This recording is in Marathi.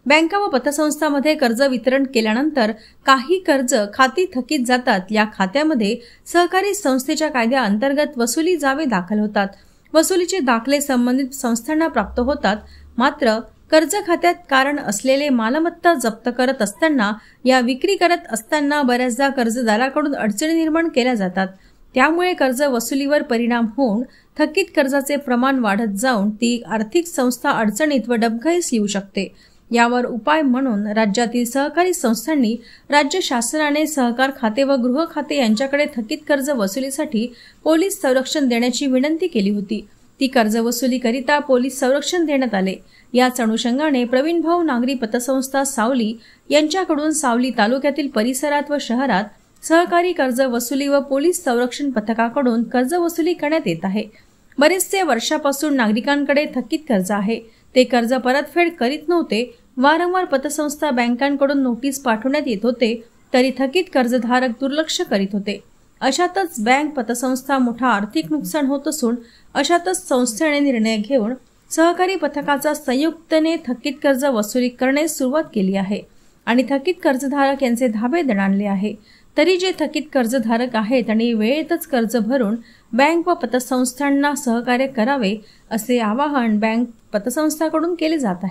बँका व पतसंस्थांमध्ये कर्ज वितरण केल्यानंतर काही कर्ज खाती थकीत जातात। या खात्यामध्ये सहकारी संस्थेच्या कायद्याअंतर्गत वसुली जावे दाखल होतात। वसुलीचे दाखले संबंधित संस्थांना प्राप्त होतात। मात्र कर्ज खात्यात कारण असलेले मालमत्ता जप्त करत असताना या विक्री करत असताना बऱ्याचदा कर्जदाराकडून अडचणी निर्माण केल्या जातात। त्यामुळे कर्ज वसुलीवर परिणाम होऊन थकीत कर्जाचे प्रमाण वाढत जाऊन ती आर्थिक संस्था अडचणीत व डबघाईस येऊ शकते। यावर उपाय म्हणून राज्यातील सहकारी संस्थांनी राज्य शासनाने सहकार खाते व गृह खाते यांच्याकडे थकीत कर्ज वसुलीसाठी पोलीस संरक्षण देण्याची विनंती केली होती। ती कर्ज वसुली करिता पोलीस संरक्षण देण्यात आले। याच अनुषंगाने प्रवीण भाऊ नागरी पतसंस्था सावली यांच्याकडून सावली तालुक्यातील परिसरात व शहरात सहकारी कर्ज वसुली व पोलीस संरक्षण पथकाकडून कर्ज वसुली करण्यात येत आहे। बरेचसे वर्षापासून नागरिकांकडे थकीत कर्ज आहे, ते कर्ज परतफेड करीत नव्हते। वारंवार पतसंस्था बँकांकडून नोटीस पाठवण्यात येत होते, तरी थकीत कर्जधारक दुर्लक्ष करीत होते। अशातच बँक पतसंस्था मोठा आर्थिक नुकसान होत असून अशातच संस्थेने निर्णय घेऊन सहकारी पथकाचा संयुक्तने थकीत कर्ज वसुली करण्यास सुरुवात केली आहे आणि थकीत कर्जधारक यांचे धाबे दणाणले आहे। तरी जे थकीत कर्जधारक आहेत त्यांनी वेळेतच कर्ज भरून बँक व पतसंस्थांना सहकार्य करावे असे आवाहन बँक पतसंस्थांकडून केले जात आहे।